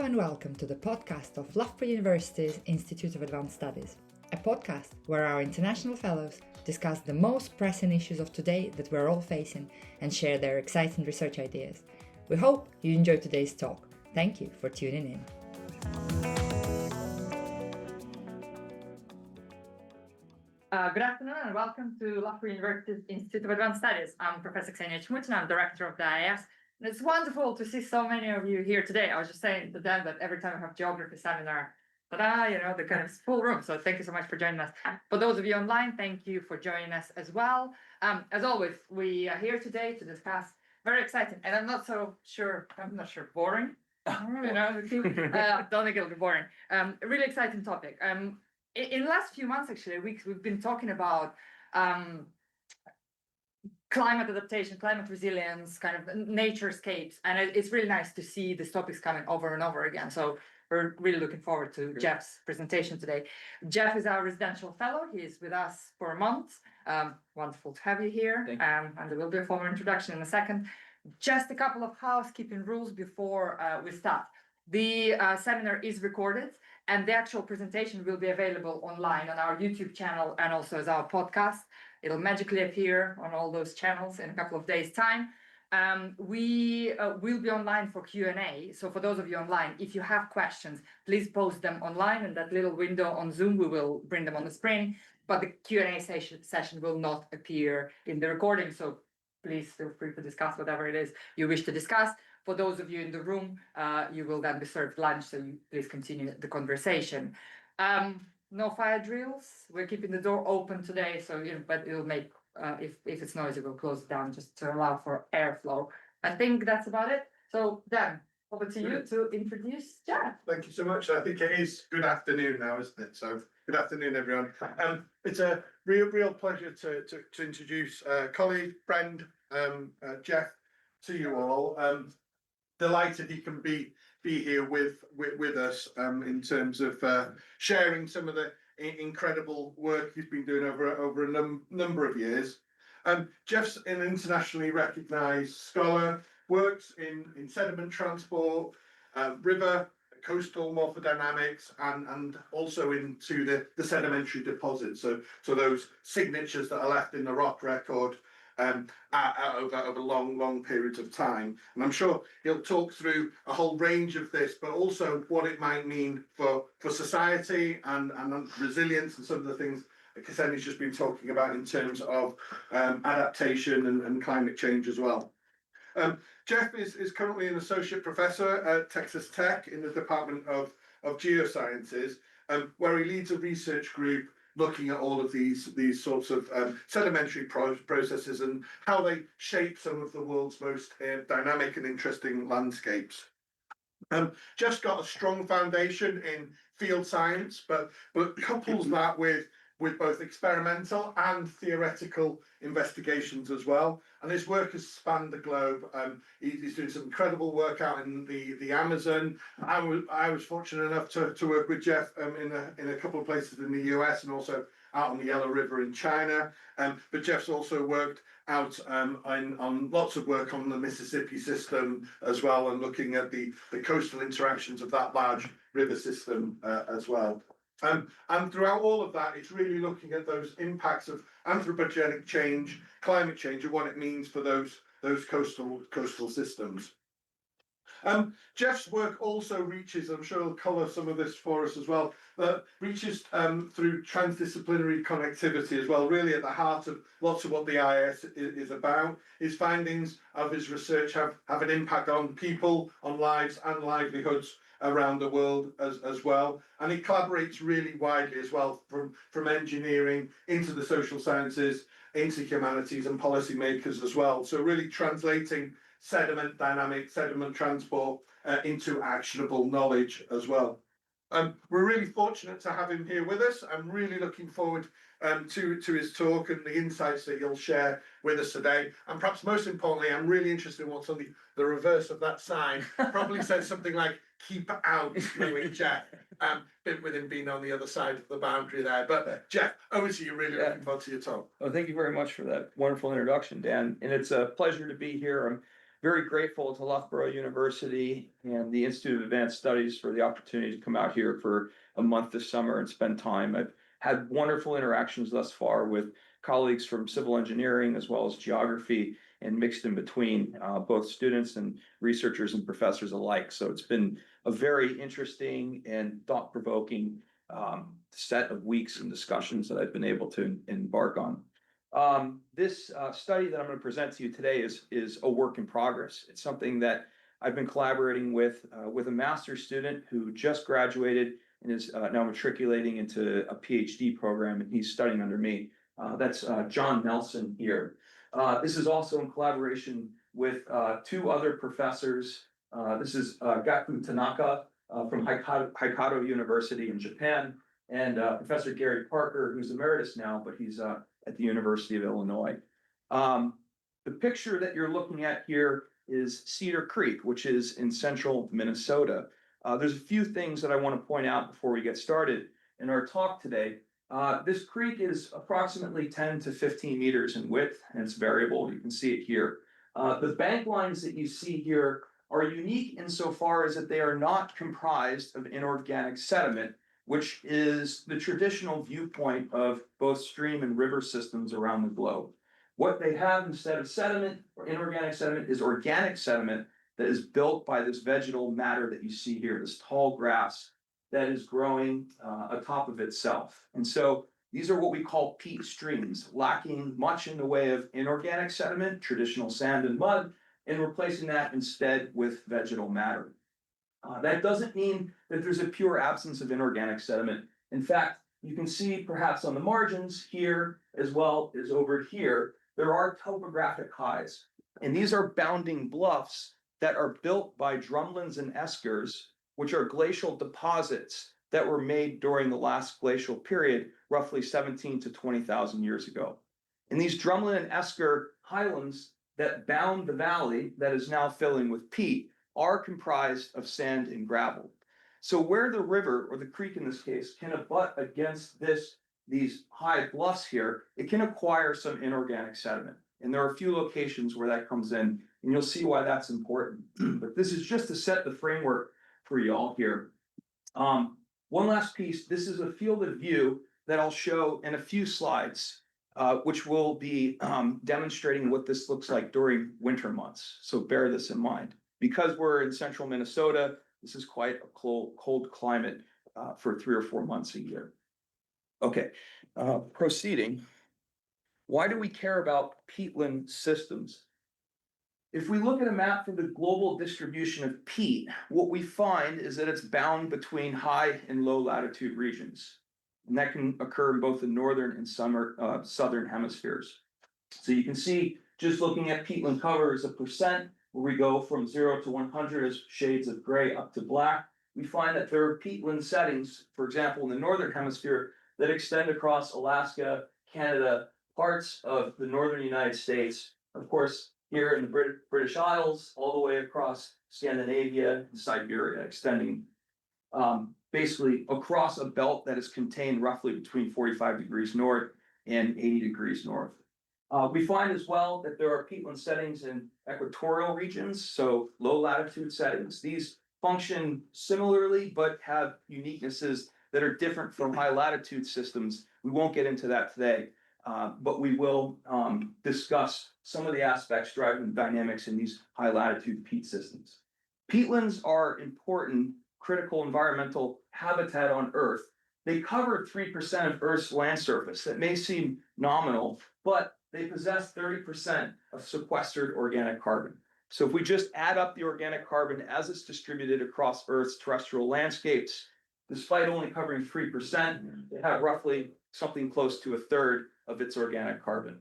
and welcome to the podcast of Loughborough University's Institute of Advanced Studies, a podcast where our international fellows discuss the most pressing issues of today that we're all facing and share their exciting research ideas. We hope you enjoy today's talk. Thank you for tuning in. Good afternoon and welcome to Loughborough University's Institute of Advanced Studies. I'm Professor Ksenia Chmut and I'm Director of the IIS. And it's wonderful to see so many of you here today. I was just saying to them that every time we have geography seminar, the kind of full room. So thank you so much for joining us. For those of you online, thank you for joining us as well. As always, we are here today to discuss very exciting, and I'm not sure boring. Don't think it'll be boring. A really exciting topic. In the last few months, actually, weeks, we've been talking about climate adaptation, climate resilience, kind of naturescapes, and it's really nice to see these topics coming over and over again. So we're really looking forward to Jeff's presentation today. Jeff is our residential fellow. He's with us for a month. Wonderful to have you here. And there will be a formal introduction in a second. Just a couple of housekeeping rules before we start. The seminar is recorded, and the actual presentation will be available online on our YouTube channel and also as our podcast. It'll magically appear on all those channels in a couple of days' time. We will be online for Q&A. So for those of you online, if you have questions, please post them online in that little window on Zoom. We will bring them on the screen, but the Q&A session will not appear in the recording. So please feel free to discuss whatever it is you wish to discuss. For those of you in the room, you will then be served lunch, so you please continue the conversation. No fire drills. We're keeping the door open today, so but it'll make if it's noisy, we'll close it down just to allow for airflow. I think that's about it. So Dan, over to you to introduce Jeff. Thank you so much. I think it is good afternoon now, isn't it? So good afternoon, everyone. It's a real pleasure to introduce colleague, friend, Jeff, to you all. Delighted he can be here with us in terms of sharing some of the incredible work he's been doing over a number of years. Jeff's an internationally recognised scholar, works in sediment transport, river, coastal morphodynamics, and also into the sedimentary deposits. So those signatures that are left in the rock record over long periods of time. And I'm sure he'll talk through a whole range of this, but also what it might mean for society and resilience and some of the things that Ksenia's just been talking about in terms of adaptation and climate change as well. Jeff is currently an associate professor at Texas Tech in the Department of Geosciences, where he leads a research group looking at all of these sorts of sedimentary processes and how they shape some of the world's most dynamic and interesting landscapes. Jeff's got a strong foundation in field science, but couples that with both experimental and theoretical investigations as well. And his work has spanned the globe. He's doing some incredible work out in the Amazon. I was fortunate enough to work with Jeff in a couple of places in the US and also out on the Yellow River in China. But Jeff's also worked out on lots of work on the Mississippi system as well, and looking at the coastal interactions of that large river system as well. And throughout all of that, it's really looking at those impacts of anthropogenic change, climate change, and what it means for those coastal systems. Jeff's work also reaches, I'm sure he'll colour some of this for us as well, reaches through transdisciplinary connectivity as well, really at the heart of lots of what the IIS is about. His findings of his research have an impact on people, on lives and livelihoods around the world as well, and he collaborates really widely as well, from engineering into the social sciences, into humanities and policymakers as well. So really translating sediment dynamics, sediment transport into actionable knowledge as well. We're really fortunate to have him here with us. I'm really looking forward to his talk and the insights that he'll share with us today. And perhaps most importantly, I'm really interested in what's on the reverse of that sign. Probably says something like, keep out with Jeff, with him being on the other side of the boundary there. But Jeff, over to you, really looking forward to your talk. Well, thank you very much for that wonderful introduction, Dan. And it's a pleasure to be here. very grateful to Loughborough University and the Institute of Advanced Studies for the opportunity to come out here for a month this summer and spend time. I've had wonderful interactions thus far with colleagues from civil engineering as well as geography and mixed in between, both students and researchers and professors alike. So it's been a very interesting and thought-provoking set of weeks and discussions that I've been able to embark on. This study that I'm going to present to you today is a work in progress. It's something that I've been collaborating with a master's student who just graduated and is now matriculating into a PhD program, and he's studying under me. That's John Nelson here. This is also in collaboration with two other professors. This is Gaku Tanaka from Hokkaido University in Japan, and Professor Gary Parker, who's emeritus now, but he's at the University of Illinois. The picture that you're looking at here is Cedar Creek, which is in central Minnesota. There's a few things that I want to point out before we get started in our talk today. This creek is approximately 10 to 15 meters in width, and it's variable. You can see it here. The bank lines that you see here are unique insofar as that they are not comprised of inorganic sediment, which is the traditional viewpoint of both stream and river systems around the globe. What they have instead of sediment or inorganic sediment is organic sediment that is built by this vegetal matter that you see here, this tall grass that is growing atop of itself. And so these are what we call peat streams, lacking much in the way of inorganic sediment, traditional sand and mud, and replacing that instead with vegetal matter. That doesn't mean that there's a pure absence of inorganic sediment. In fact, you can see perhaps on the margins here, as well as over here, there are topographic highs. And these are bounding bluffs that are built by drumlins and eskers, which are glacial deposits that were made during the last glacial period, roughly 17 to 20,000 years ago. And these drumlin and esker highlands that bound the valley that is now filling with peat are comprised of sand and gravel. So where the river, or the creek in this case, can abut against these high bluffs here, it can acquire some inorganic sediment. And there are a few locations where that comes in, and you'll see why that's important. But this is just to set the framework for y'all here. One last piece, this is a fielded view that I'll show in a few slides, which will be demonstrating what this looks like during winter months. So bear this in mind. Because we're in central Minnesota, this is quite a cold climate for 3 or 4 months a year. Okay, proceeding. Why do we care about peatland systems? If we look at a map for the global distribution of peat, what we find is that it's bound between high and low latitude regions. And that can occur in both the northern and southern hemispheres. So you can see, just looking at peatland cover as a percent, where we go from 0 to 100 as shades of gray up to black, we find that there are peatland settings, for example, in the northern hemisphere, that extend across Alaska, Canada, parts of the northern United States, of course, here in the British Isles, all the way across Scandinavia and Siberia, extending basically across a belt that is contained roughly between 45 degrees north and 80 degrees north. We find as well that there are peatland settings in equatorial regions, so low latitude settings. These function similarly, but have uniquenesses that are different from high latitude systems. We won't get into that today, but we will discuss some of the aspects driving the dynamics in these high latitude peat systems. Peatlands are important, critical environmental habitat on Earth. They cover 3% of Earth's land surface. That may seem nominal, but they possess 30% of sequestered organic carbon. So if we just add up the organic carbon as it's distributed across Earth's terrestrial landscapes, despite only covering 3%, they have roughly something close to a third of its organic carbon.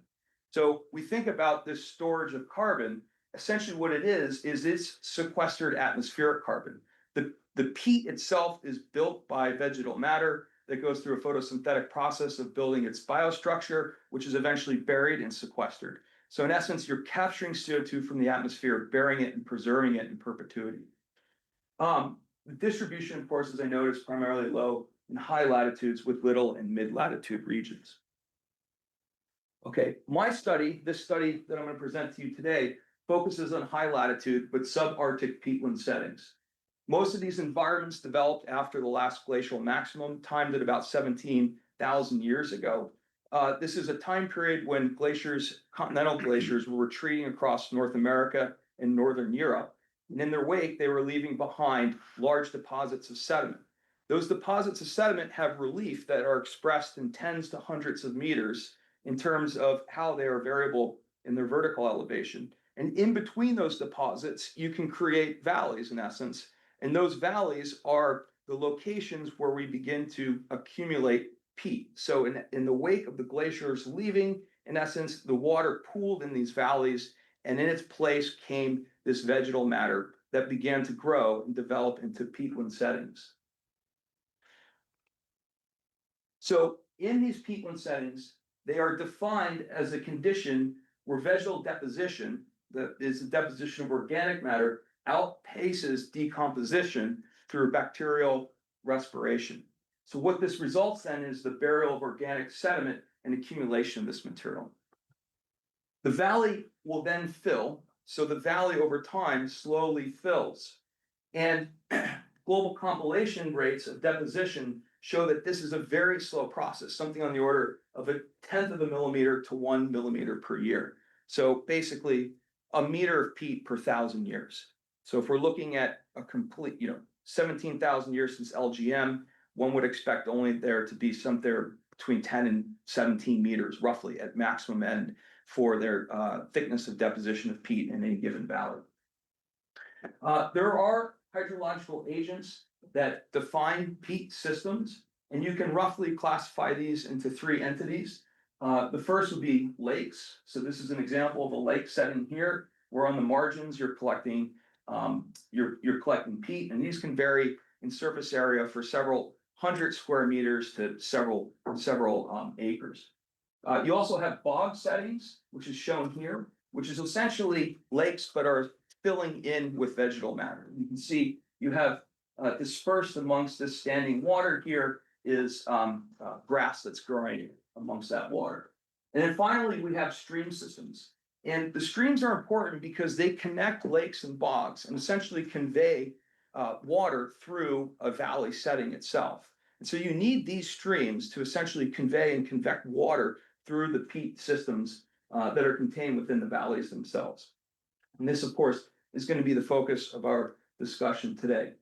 So we think about this storage of carbon, essentially what it is it's sequestered atmospheric carbon. The peat itself is built by vegetal matter that goes through a photosynthetic process of building its biostructure, which is eventually buried and sequestered. So in essence, you're capturing CO2 from the atmosphere, burying it and preserving it in perpetuity. The distribution, of course, as I noted, is primarily low in high latitudes with little and mid-latitude regions. Okay, my study, this study that I'm going to present to you today, focuses on high latitude but subarctic peatland settings. Most of these environments developed after the last glacial maximum, timed at about 17,000 years ago. This is a time period when glaciers, continental glaciers, were retreating across North America and Northern Europe. And in their wake, they were leaving behind large deposits of sediment. Those deposits of sediment have relief that are expressed in tens to hundreds of meters in terms of how they are variable in their vertical elevation. And in between those deposits, you can create valleys in essence. And those valleys are the locations where we begin to accumulate peat. So in the wake of the glaciers leaving, in essence, the water pooled in these valleys, and in its place came this vegetal matter that began to grow and develop into peatland settings. So in these peatland settings, they are defined as a condition where vegetal deposition, that is the deposition of organic matter, outpaces decomposition through bacterial respiration. So what this results then is the burial of organic sediment and accumulation of this material. The valley will then fill, so the valley over time slowly fills. And global compilation rates of deposition show that this is a very slow process, something on the order of 1/10 of a millimeter to 1 millimeter per year. So basically a meter of peat per 1,000 years. So if we're looking at a complete, 17,000 years since LGM, one would expect only there to be somewhere between 10 and 17 meters, roughly at maximum end for their thickness of deposition of peat in any given valley. There are hydrological agents that define peat systems, and you can roughly classify these into 3 entities. The first would be lakes. So this is an example of a lake setting here, where on the margins you're collecting peat, and these can vary in surface area for several hundred square meters to several acres. You also have bog settings, which is shown here, which is essentially lakes but are filling in with vegetal matter. You can see you have dispersed amongst this standing water here is grass that's growing amongst that water. And then finally, we have stream systems. And the streams are important because they connect lakes and bogs and essentially convey water through a valley setting itself. And so you need these streams to essentially convey and convect water through the peat systems that are contained within the valleys themselves. And this, of course, is going to be the focus of our discussion today.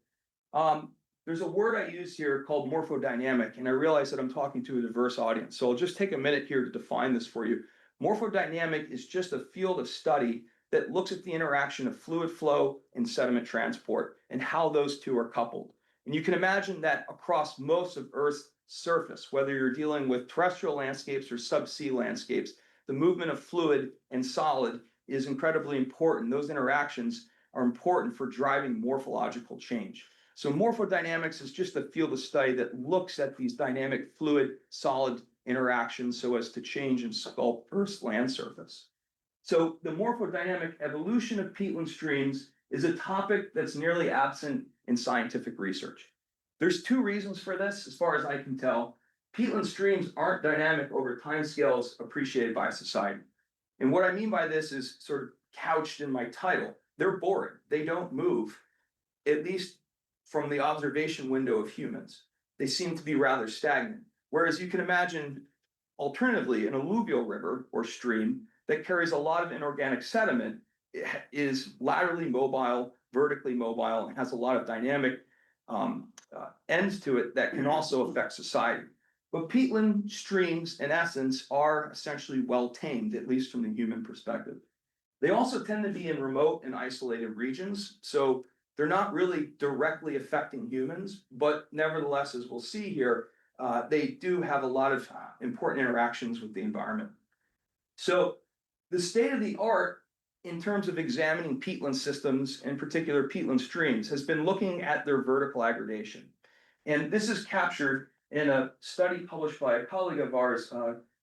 There's a word I use here called morphodynamic, and I realize that I'm talking to a diverse audience. So I'll just take a minute here to define this for you. Morphodynamic is just a field of study that looks at the interaction of fluid flow and sediment transport and how those two are coupled. And you can imagine that across most of Earth's surface, whether you're dealing with terrestrial landscapes or subsea landscapes, the movement of fluid and solid is incredibly important. Those interactions are important for driving morphological change. So morphodynamics is just a field of study that looks at these dynamic fluid solid interactions so as to change and sculpt Earth's land surface. So the morphodynamic evolution of peatland streams is a topic that's nearly absent in scientific research. There's 2 reasons for this, as far as I can tell. Peatland streams aren't dynamic over timescales appreciated by society. And what I mean by this is sort of couched in my title. They're boring. They don't move, at least from the observation window of humans. They seem to be rather stagnant. Whereas you can imagine, alternatively, an alluvial river or stream that carries a lot of inorganic sediment is laterally mobile, vertically mobile, and has a lot of dynamic ends to it that can also affect society. But peatland streams, in essence, are essentially well tamed, at least from the human perspective. They also tend to be in remote and isolated regions, so they're not really directly affecting humans, but nevertheless, as we'll see here, they do have a lot of important interactions with the environment. So the state of the art in terms of examining peatland systems, in particular peatland streams, has been looking at their vertical aggradation. And this is captured in a study published by a colleague of ours,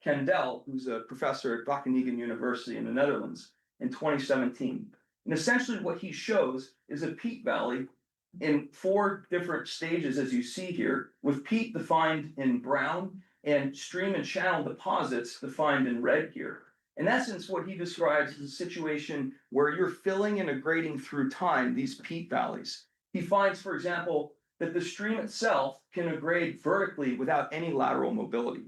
Ken Dell, who's a professor at Wageningen University in the Netherlands in 2017. And essentially what he shows is a peat valley in 4 different stages, as you see here, with peat defined in brown and stream and channel deposits defined in red here. In essence, what he describes is a situation where you're filling and aggrading through time these peat valleys. He finds, for example, that the stream itself can aggrade vertically without any lateral mobility.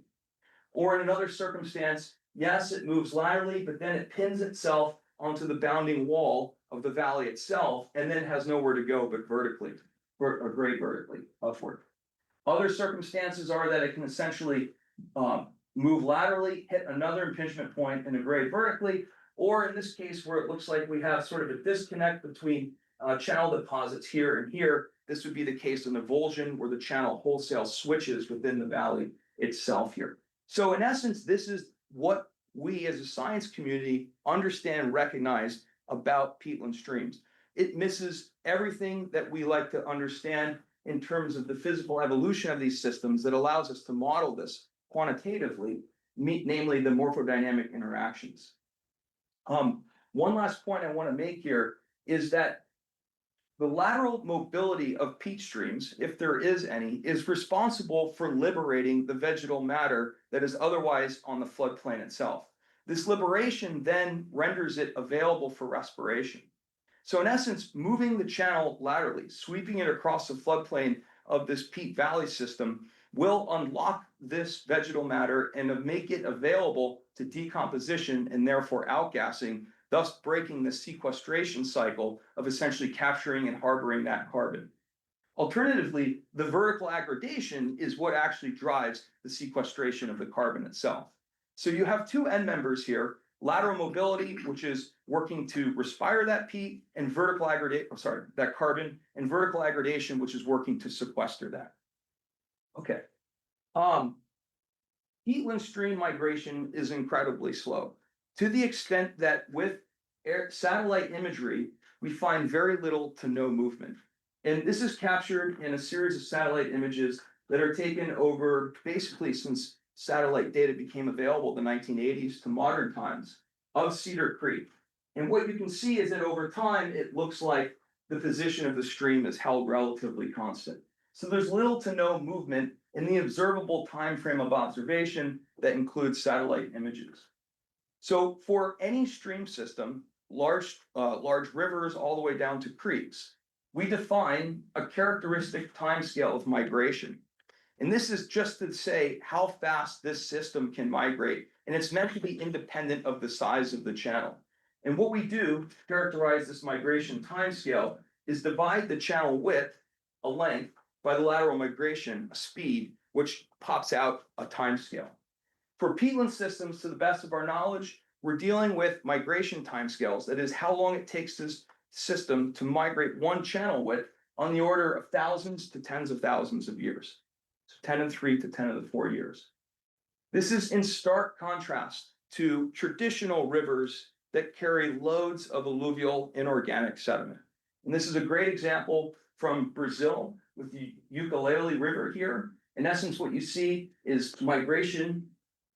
Or in another circumstance, yes, it moves laterally, but then it pins itself onto the bounding wall of the valley itself, and then has nowhere to go but vertically, or grade vertically upward. Other circumstances are that it can essentially move laterally, hit another impingement point and aggrade vertically, or in this case where it looks like we have sort of a disconnect between channel deposits here and here, this would be the case in the Volgan where the channel wholesale switches within the valley itself here. So in essence, this is what we as a science community understand and recognize about peatland streams. It misses everything that we like to understand in terms of the physical evolution of these systems that allows us to model this quantitatively, namely the morphodynamic interactions. One last point I want to make here is that the lateral mobility of peat streams, if there is any, is responsible for liberating the vegetal matter that is otherwise on the floodplain itself. This liberation then renders it available for respiration. So in essence, moving the channel laterally, sweeping it across the floodplain of this peat valley system will unlock this vegetal matter and make it available to decomposition and therefore outgassing, thus breaking the sequestration cycle of essentially capturing and harboring that carbon. Alternatively, the vertical aggradation is what actually drives the sequestration of the carbon itself. So you have two end members here, lateral mobility, which is working to respire that peat, and vertical aggregate, that carbon, and vertical aggradation, which is working to sequester that. Okay. Peatland stream migration is incredibly slow, to the extent that with satellite imagery, we find very little to no movement. And this is captured in a series of satellite images that are taken over basically since satellite data became available in the 1980s to modern times of Cedar Creek. And what you can see is that over time, it looks like the position of the stream is held relatively constant. So there's little to no movement in the observable time frame of observation that includes satellite images. So for any stream system, large rivers all the way down to creeks, we define a characteristic timescale of migration. And this is just to say how fast this system can migrate. And it's meant to be independent of the size of the channel. And what we do to characterize this migration timescale is divide the channel width, a length, by the lateral migration, a speed, which pops out a timescale. For peatland systems, to the best of our knowledge, we're dealing with migration timescales. That is how long it takes this system to migrate one channel width on the order of thousands to tens of thousands of years. So 10 to the 3 to 10 to the 4 years. This is in stark contrast to traditional rivers that carry loads of alluvial inorganic sediment. And this is a great example from Brazil with the Ucayali River here. In essence, what you see is migration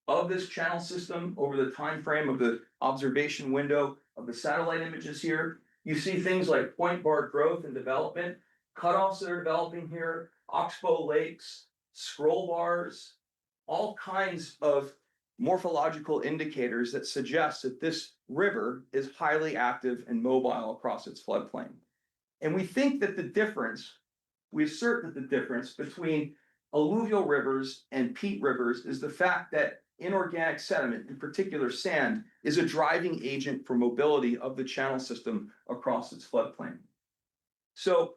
of this channel system over the time frame of the observation window of the satellite images here. You see things like point bar growth and development, cutoffs that are developing here, oxbow lakes, scroll bars, all kinds of morphological indicators that suggest that this river is highly active and mobile across its floodplain. And we think that we assert that the difference between alluvial rivers and peat rivers is the fact that inorganic sediment, in particular sand, is a driving agent for mobility of the channel system across its floodplain. So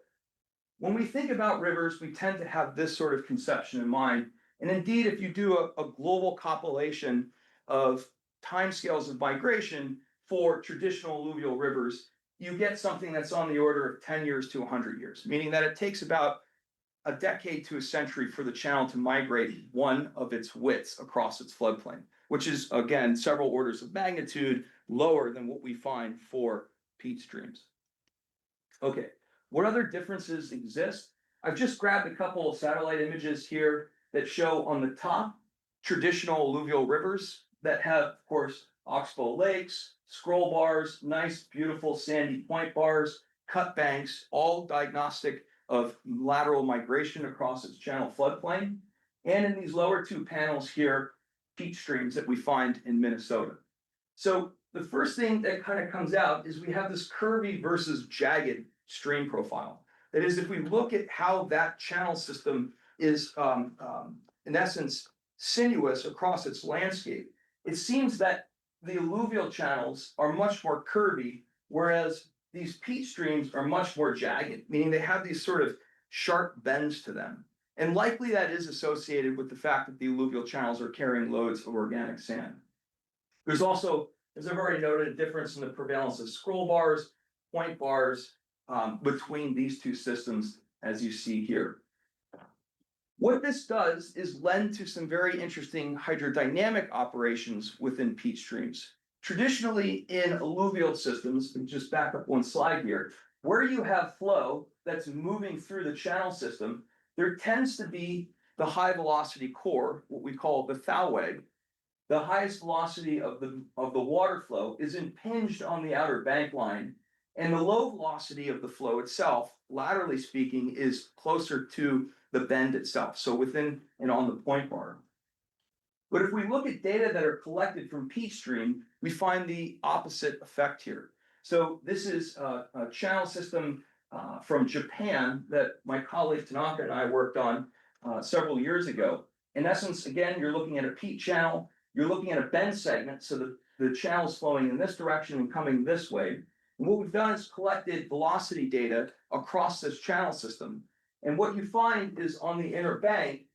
when we think about rivers, we tend to have this sort of conception in mind. And indeed, if you do a global compilation of timescales of migration for traditional alluvial rivers, you get something that's on the order of 10 years to 100 years, meaning that it takes about a decade to a century for the channel to migrate one of its widths across its floodplain, which is, again, several orders of magnitude lower than what we find for peat streams. Okay, what other differences exist? I've just grabbed a couple of satellite images here that show on the top traditional alluvial rivers that have, of course, oxbow lakes, scroll bars, nice, beautiful sandy point bars, cut banks, all diagnostic of lateral migration across its channel floodplain. And in these lower two panels here, peat streams that we find in Minnesota. So the first thing that kind of comes out is we have this curvy versus jagged stream profile. That is, if we look at how that channel system is, in essence, sinuous across its landscape, it seems that the alluvial channels are much more curvy, whereas these peat streams are much more jagged, meaning they have these sort of sharp bends to them. And likely that is associated with the fact that the alluvial channels are carrying loads of organic sand. There's also, as I've already noted, a difference in the prevalence of scroll bars, point bars, between these two systems, as you see here. What this does is lend to some very interesting hydrodynamic operations within peat streams. Traditionally, in alluvial systems, and just back up one slide here, where you have flow that's moving through the channel system, there tends to be the high velocity core, what we call the thoweg. The highest velocity of the water flow is impinged on the outer bank line, and the low velocity of the flow itself, laterally speaking, is closer to the bend itself, so within and on the point bar. But if we look at data that are collected from peat stream, we find the opposite effect here. So this is a channel system from Japan that my colleague Tanaka and I worked on several years ago. In essence, again, you're looking at a peat channel, you're looking at a bend segment, so the channel's flowing in this direction and coming this way. And what we've done is collected velocity data across this channel system. And what you find is on the inner bank,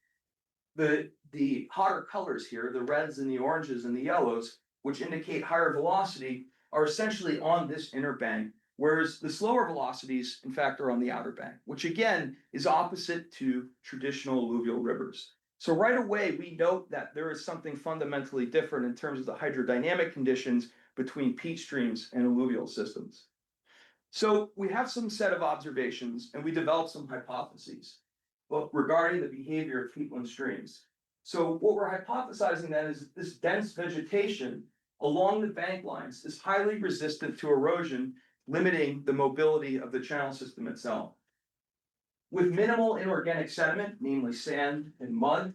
the hotter colors here, the reds and the oranges and the yellows, which indicate higher velocity, are essentially on this inner bank, whereas the slower velocities, in fact, are on the outer bank, which again is opposite to traditional alluvial rivers. So right away, we note that there is something fundamentally different in terms of the hydrodynamic conditions between peat streams and alluvial systems. So we have some set of observations and we developed some hypotheses regarding the behavior of peatland streams. So what we're hypothesizing then is that this dense vegetation along the bank lines is highly resistant to erosion, limiting the mobility of the channel system itself. With minimal inorganic sediment, namely sand and mud,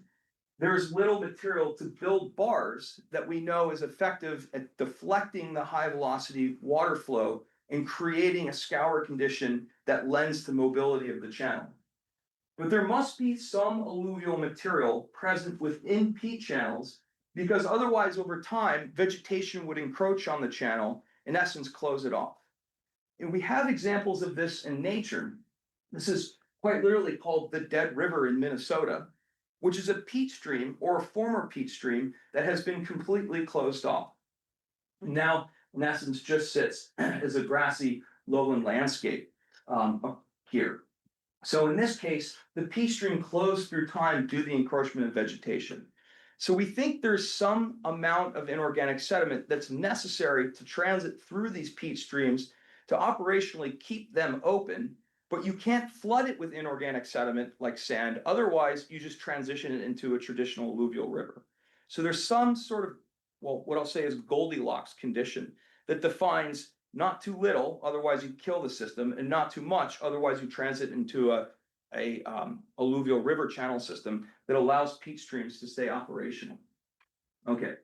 there is little material to build bars that we know is effective at deflecting the high velocity water flow and creating a scour condition that lends to mobility of the channel. But there must be some alluvial material present within peat channels, because otherwise over time, vegetation would encroach on the channel, in essence, close it off. And we have examples of this in nature. This is quite literally called the Dead River in Minnesota, which is a peat stream or a former peat stream that has been completely closed off. Now, in essence, just sits as a grassy lowland landscape here. So in this case, the peat stream closed through time due to the encroachment of vegetation. So we think there's some amount of inorganic sediment that's necessary to transit through these peat streams to operationally keep them open, but you can't flood it with inorganic sediment like sand. Otherwise, you just transition it into a traditional alluvial river. So there's some sort of, well, what I'll say is Goldilocks condition that defines not too little, otherwise you kill the system, and not too much, otherwise you transit into a alluvial river channel system that allows peat streams to stay operational. Okay,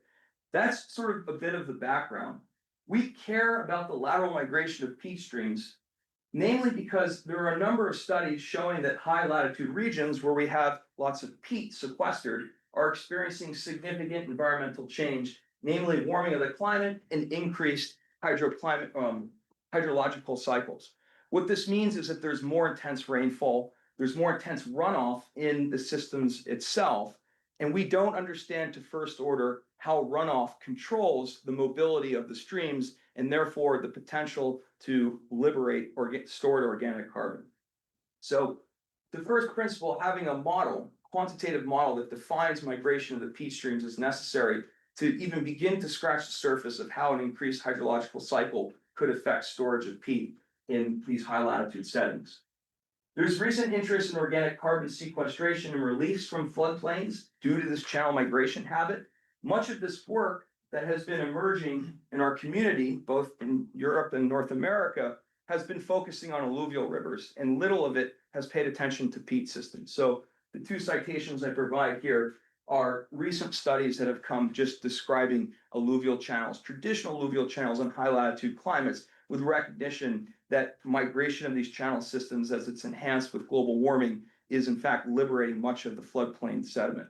that's sort of a bit of the background. We care about the lateral migration of peat streams, namely because there are a number of studies showing that high latitude regions where we have lots of peat sequestered are experiencing significant environmental change, namely warming of the climate and increased hydrological cycles. What this means is that there's more intense rainfall, there's more intense runoff in the systems itself, and we don't understand to first order how runoff controls the mobility of the streams and therefore the potential to liberate or get stored organic carbon. So the first principle, having a model, quantitative model that defines migration of the peat streams is necessary to even begin to scratch the surface of how an increased hydrological cycle could affect storage of peat in these high latitude settings. There's recent interest in organic carbon sequestration and release from floodplains due to this channel migration habit. Much of this work that has been emerging in our community, both in Europe and North America, has been focusing on alluvial rivers, and little of it has paid attention to peat systems. So the two citations I provide here, are recent studies that have come just describing alluvial channels, traditional alluvial channels in high latitude climates, with recognition that migration of these channel systems as it's enhanced with global warming is in fact liberating much of the floodplain sediment.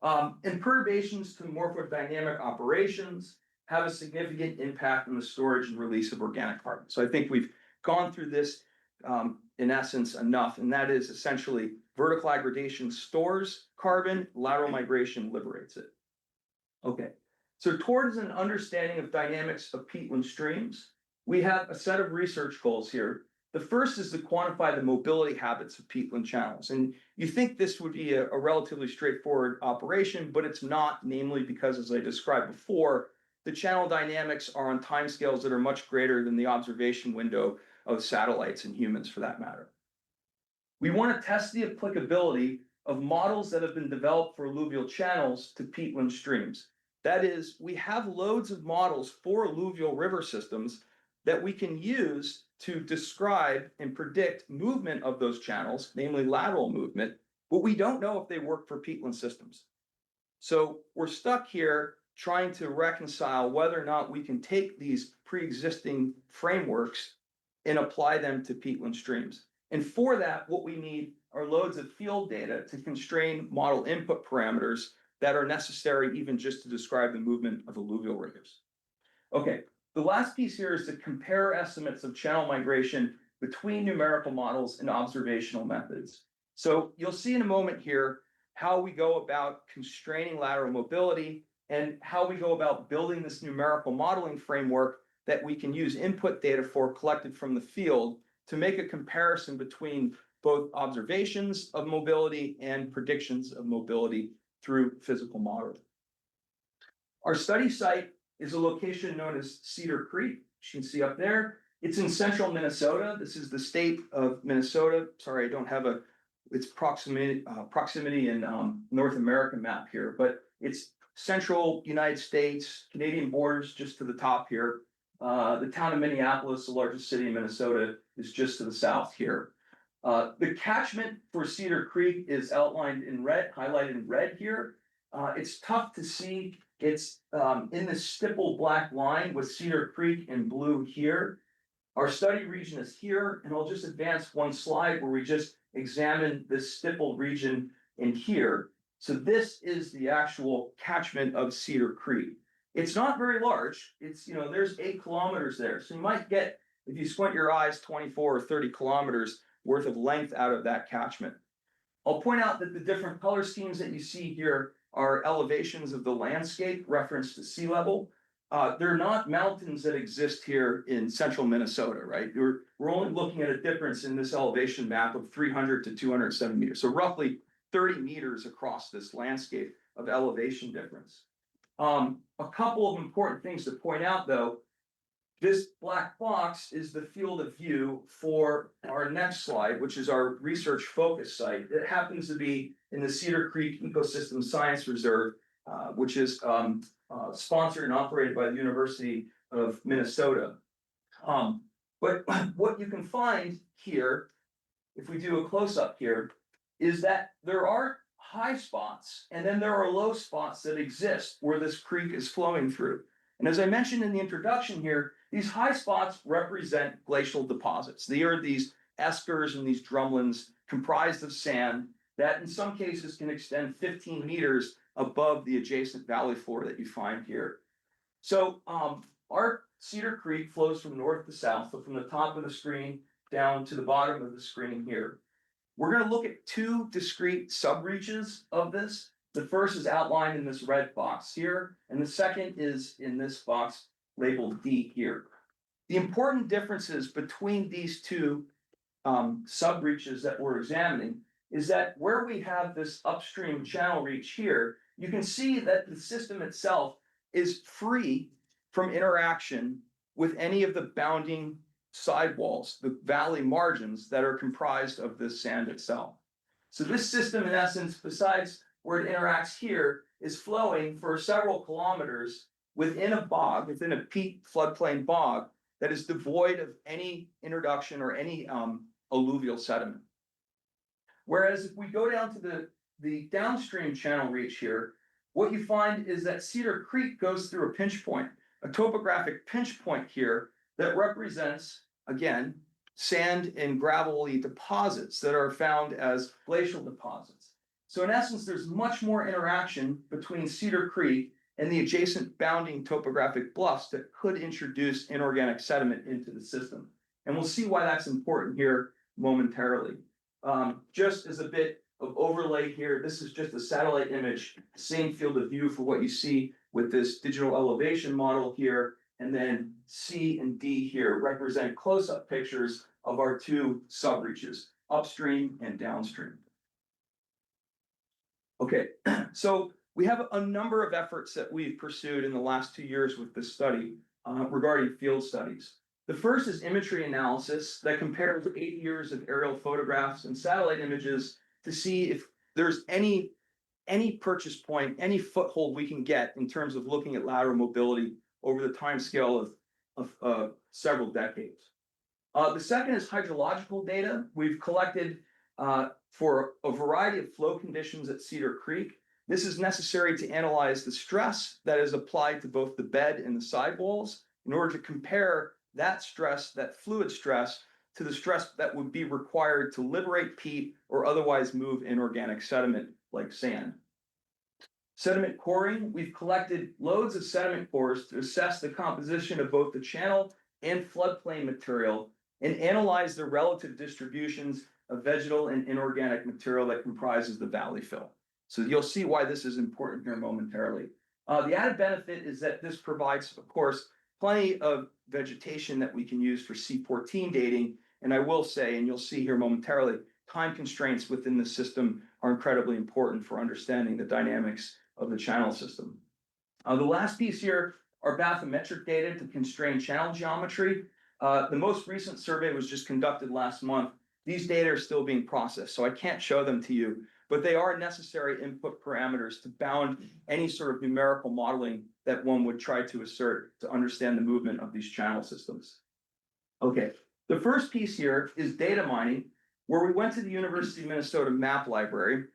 And perturbations to morphodynamic operations have a significant impact on the storage and release of organic carbon. So I think we've gone through this in essence enough, and that is essentially vertical aggradation stores carbon, lateral migration liberates it. Okay, so towards an understanding of dynamics of peatland streams, we have a set of research goals here. The first is to quantify the mobility habits of peatland channels. And you think this would be a relatively straightforward operation, but it's not, namely because, as I described before, the channel dynamics are on timescales that are much greater than the observation window of satellites and humans for that matter. We want to test the applicability of models that have been developed for alluvial channels to peatland streams. That is, we have loads of models for alluvial river systems that we can use to describe and predict movement of those channels, namely lateral movement, but we don't know if they work for peatland systems. So we're stuck here trying to reconcile whether or not we can take these pre-existing frameworks and apply them to peatland streams. And for that, what we need are loads of field data to constrain model input parameters that are necessary even just to describe the movement of alluvial rivers. Okay, the last piece here is to compare estimates of channel migration between numerical models and observational methods. So you'll see in a moment here how we go about constraining lateral mobility and how we go about building this numerical modeling framework that we can use input data for collected from the field to make a comparison between both observations of mobility and predictions of mobility through physical modeling. Our study site is a location known as Cedar Creek, which you can see up there. It's in central Minnesota. This is the state of Minnesota. Sorry, I don't have its proximity in North American map here, but it's central United States, Canadian borders just to the top here. The town of Minneapolis, the largest city in Minnesota, is just to the south here. The catchment for Cedar Creek is outlined in red, highlighted in red here. It's tough to see. It's in the stipple black line with Cedar Creek in blue here. Our study region is here, and I'll just advance one slide where we just examine this stippled region in here. So this is the actual catchment of Cedar Creek. It's not very large. It's, there's 8 kilometers there. So you might get, if you squint your eyes, 24 or 30 kilometers worth of length out of that catchment. I'll point out that the different color schemes that you see here are elevations of the landscape reference to sea level. They're not mountains that exist here in central Minnesota, right? We're only looking at a difference in this elevation map of 300 to 207 meters. So roughly 30 meters across this landscape of elevation difference. A couple of important things to point out though, this black box is the field of view for our next slide, which is our research focus site. It happens to be in the Cedar Creek Ecosystem Science Reserve, which is sponsored and operated by the University of Minnesota. But what you can find here, if we do a close-up here, is that there are high spots and then there are low spots that exist where this creek is flowing through. And as I mentioned in the introduction here, these high spots represent glacial deposits. They are these eskers and these drumlins comprised of sand that in some cases can extend 15 meters above the adjacent valley floor that you find here. So our Cedar Creek flows from north to south, so from the top of the screen down to the bottom of the screen here. We're going to look at 2 discrete subregions of this. The first is outlined in this red box here, and the second is in this box labeled D here. The important differences between these 2 subreaches that we're examining is that where we have this upstream channel reach here, you can see that the system itself is free from interaction with any of the bounding sidewalls, the valley margins that are comprised of the sand itself. So this system, in essence, besides where it interacts here, is flowing for several kilometers within a bog, within a peat floodplain bog that is devoid of any introduction or any alluvial sediment. Whereas if we go down to the downstream channel reach here, what you find is that Cedar Creek goes through a pinch point, a topographic pinch point here that represents, again, sand and gravelly deposits that are found as glacial deposits. So in essence, there's much more interaction between Cedar Creek and the adjacent bounding topographic bluffs that could introduce inorganic sediment into the system. And we'll see why that's important here momentarily. Just as a bit of overlay here, this is just a satellite image, same field of view for what you see with this digital elevation model here. And then C and D here represent close-up pictures of our two subreaches, upstream and downstream. Okay, so we have a number of efforts that we've pursued in the last 2 years with this study regarding field studies. The first is imagery analysis that compares 8 years of aerial photographs and satellite images to see if there's any purchase point, any foothold we can get in terms of looking at lateral mobility over the time scale of several decades. The second is hydrological data. We've collected for a variety of flow conditions at Cedar Creek. This is necessary to analyze the stress that is applied to both the bed and the sidewalls in order to compare that stress, that fluid stress, to the stress that would be required to liberate peat or otherwise move inorganic sediment like sand. Sediment coring, we've collected loads of sediment cores to assess the composition of both the channel and floodplain material and analyze the relative distributions of vegetal and inorganic material that comprises the valley fill. So you'll see why this is important here momentarily. The added benefit is that this provides, of course, plenty of vegetation that we can use for C14 dating. And I will say, and you'll see here momentarily, time constraints within the system are incredibly important for understanding the dynamics of the channel system. The last piece here are bathymetric data to constrain channel geometry. The most recent survey was just conducted last month. These data are still being processed, so I can't show them to you, but they are necessary input parameters to bound any sort of numerical modeling that one would try to assert to understand the movement of these channel systems. Okay, the first piece here is data mining, where we went to the University of Minnesota map library,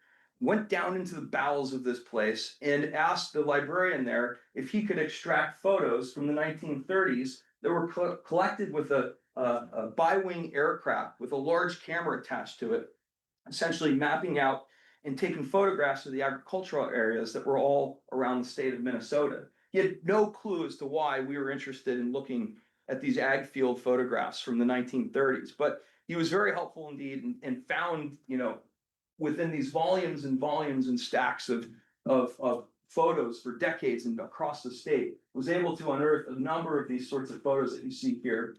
went down into the bowels of this place and asked the librarian there if he could extract photos from the 1930s that were collected with a bi-wing aircraft with a large camera attached to it, essentially mapping out and taking photographs of the agricultural areas that were all around the state of Minnesota. He had no clue as to why we were interested in looking at these ag field photographs from the 1930s, but he was very helpful indeed and found, within these volumes and volumes and stacks of photos for decades and across the state, was able to unearth a number of these sorts of photos that you see here.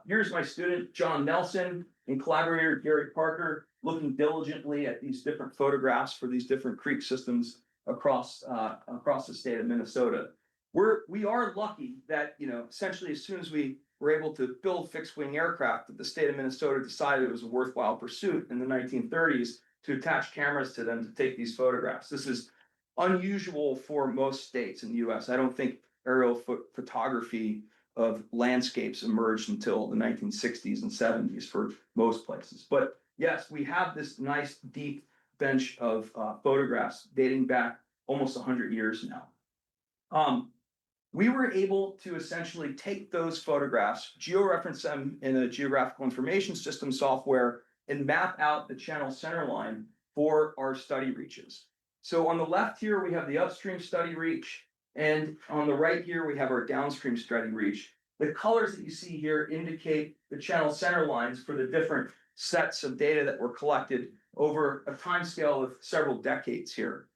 Here's my student, John Nelson, and collaborator Gary Parker, looking diligently at these different photographs for these different creek systems across the state of Minnesota. We are lucky that, essentially as soon as we were able to build fixed wing aircraft, that the state of Minnesota decided it was a worthwhile pursuit in the 1930s to attach cameras to them to take these photographs. This is unusual for most states in the US. I don't think aerial photography of landscapes emerged until the 1960s and 70s for most places. But yes, we have this nice deep bench of photographs dating back almost 100 years now. We were able to essentially take those photographs, georeference them in a geographical information system software, and map out the channel center line for our study reaches. So on the left here, we have the upstream study reach, and on the right here, we have our downstream study reach. The colors that you see here indicate the channel center lines for the different sets of data that were collected over a time scale of several decades here.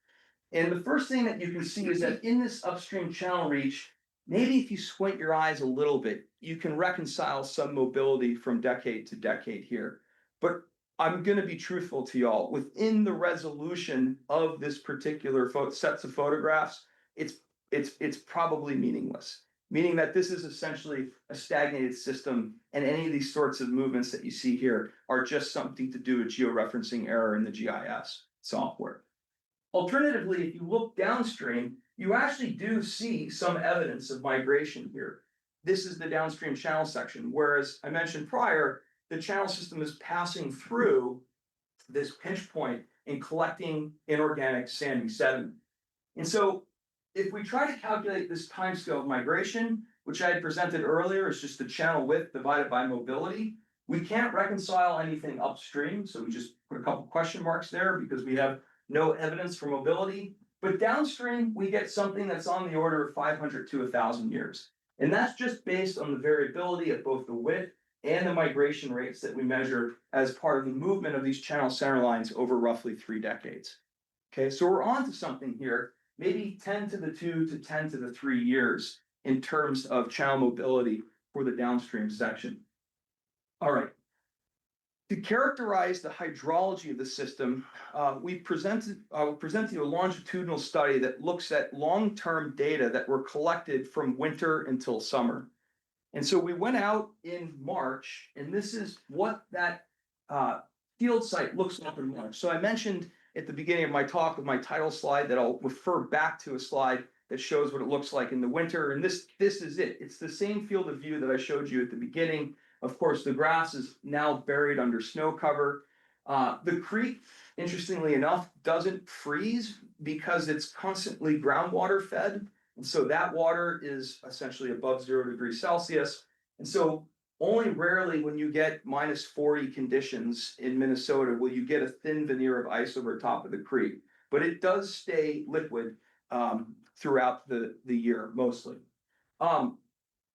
And the first thing that you can see is that in this upstream channel reach, maybe if you squint your eyes a little bit, you can reconcile some mobility from decade to decade here. But I'm going to be truthful to y'all. Within the resolution of this particular sets of photographs, it's probably meaningless. Meaning that this is essentially a stagnated system, and any of these sorts of movements that you see here are just something to do with georeferencing error in the GIS software. Alternatively, if you look downstream, you actually do see some evidence of migration here. This is the downstream channel section, whereas I mentioned prior, the channel system is passing through this pinch point in collecting inorganic sandy sediment. And so if we try to calculate this timescale of migration, which I had presented earlier is just the channel width divided by mobility, we can't reconcile anything upstream, so we just put a couple question marks there because we have no evidence for mobility. But downstream, we get something that's on the order of 500 to 1,000 years. And that's just based on the variability of both the width and the migration rates that we measure as part of the movement of these channel center lines over roughly 3 decades. Okay, so we're on to something here, maybe 10 to the 2 to 10 to the 3 years in terms of channel mobility for the downstream section. All right. To characterize the hydrology of the system, we presented you a longitudinal study that looks at long-term data that were collected from winter until summer. And so we went out in March, and this is what that field site looks like in March. So I mentioned at the beginning of my talk with my title slide that I'll refer back to a slide that shows what it looks like in the winter. And this is it. It's the same field of view that I showed you at the beginning. Of course, the grass is now buried under snow cover. The creek, interestingly enough, doesn't freeze because it's constantly groundwater fed. And so that water is essentially above 0 degrees Celsius. And so only rarely when you get -40 conditions in Minnesota will you get a thin veneer of ice over top of the creek. But it does stay liquid throughout the year, mostly.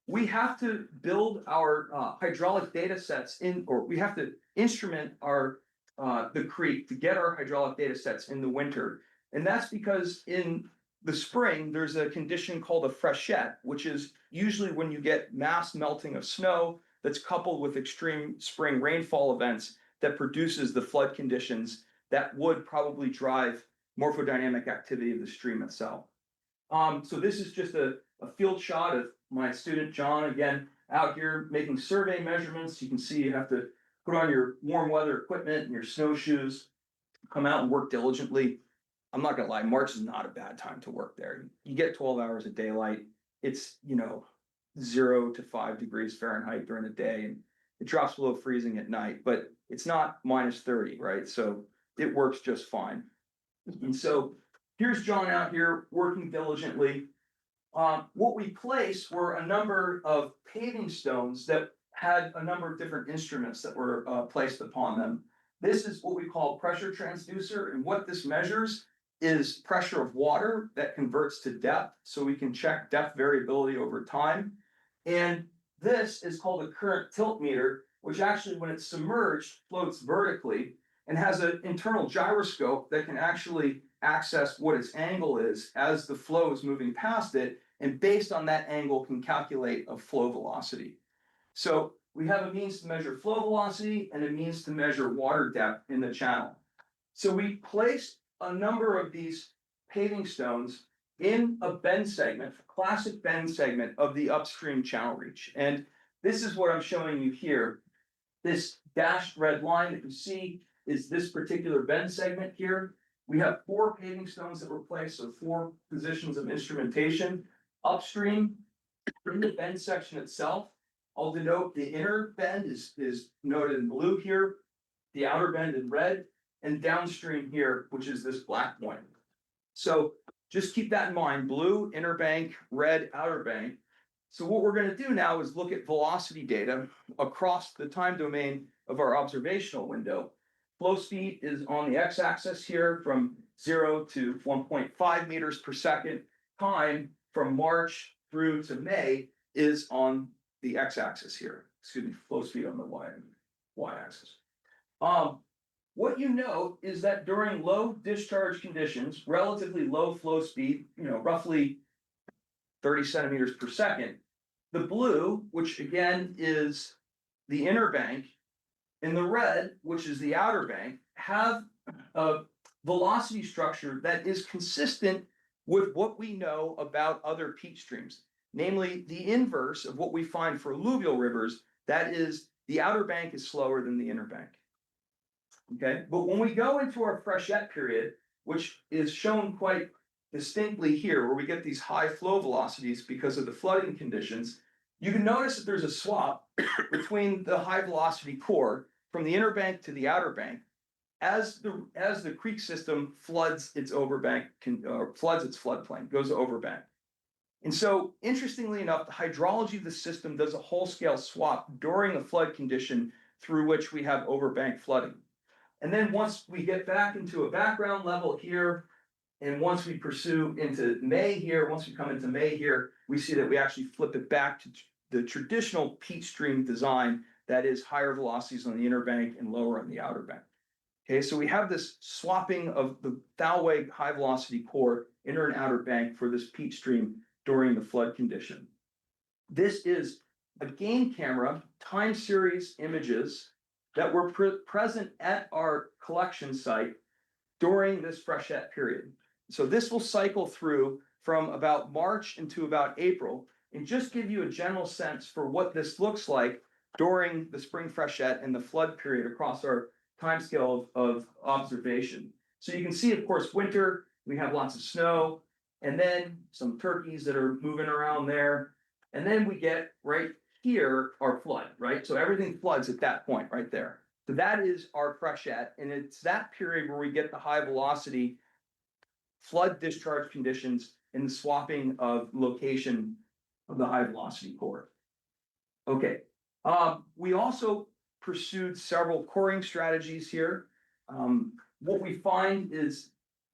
We have to build our hydraulic data sets or we have to instrument our the creek to get our hydraulic data sets in the winter. And that's because in the spring, there's a condition called a freshet, which is usually when you get mass melting of snow that's coupled with extreme spring rainfall events that produces the flood conditions that would probably drive morphodynamic activity of the stream itself. So this is just a field shot of my student John, again, out here making survey measurements. You can see you have to put on your warm weather equipment and your snowshoes, come out and work diligently. I'm not gonna lie, March is not a bad time to work there. You get 12 hours of daylight. It's, 0 to 5 degrees Fahrenheit during the day, and it drops below freezing at night, but it's not -30, right? So it works just fine. And so here's John out here working diligently. What we placed were a number of paving stones that had a number of different instruments that were placed upon them. This is what we call pressure transducer, and what this measures is pressure of water that converts to depth, so we can check depth variability over time. And this is called a current tilt meter, which actually, when it's submerged, floats vertically and has an internal gyroscope that can actually access what its angle is as the flow is moving past it, and based on that angle can calculate a flow velocity. So we have a means to measure flow velocity and a means to measure water depth in the channel. So we placed a number of these paving stones in a bend segment, a classic bend segment of the upstream channel reach. And this is what I'm showing you here. This dashed red line that you see is this particular bend segment here. We have 4 paving stones that were placed, so 4 positions of instrumentation. Upstream, in the bend section itself, I'll denote the inner bend is noted in blue here, the outer bend in red, and downstream here, which is this black point. So just keep that in mind, blue, inner bank, red, outer bank. So what we're going to do now is look at velocity data across the time domain of our observational window. Flow speed is on the x-axis here from 0 to 1.5 meters per second. Time from March through to May is on the x-axis here. Excuse me, flow speed on the y-axis. What you note is that during low discharge conditions, relatively low flow speed, roughly 30 centimeters per second, the blue, which again is the inner bank, and the red, which is the outer bank, have a velocity structure that is consistent with what we know about other peat streams, namely the inverse of what we find for alluvial rivers. That is, the outer bank is slower than the inner bank. Okay, but when we go into our freshet period, which is shown quite distinctly here, where we get these high flow velocities because of the flooding conditions, you can notice that there's a swap between the high velocity core from the inner bank to the outer bank. as the creek system floods its overbank, floods its floodplain, goes overbank. And so, interestingly enough, the hydrology of the system does a whole-scale swap during a flood condition through which we have overbank flooding. And then once we get back into a background level here, and once we pursue into May here, once we come into May here, we see that we actually flip it back to the traditional peat stream design, that is higher velocities on the inner bank and lower on the outer bank. Okay, so we have this swapping of the Thalweg high velocity core, inner and outer bank, for this peat stream during the flood condition. This is a game camera time series images that were present at our collection site during this freshet period. So this will cycle through from about March into about April, and just give you a general sense for what this looks like during the spring freshet and the flood period across our timescale of observation. So you can see, of course, winter, we have lots of snow, and then some turkeys that are moving around there. And then we get right here our flood, right? So everything floods at that point right there. So that is our freshet, and it's that period where we get the high velocity flood discharge conditions and the swapping of location of the high velocity core. Okay, we also pursued several coring strategies here. What we find is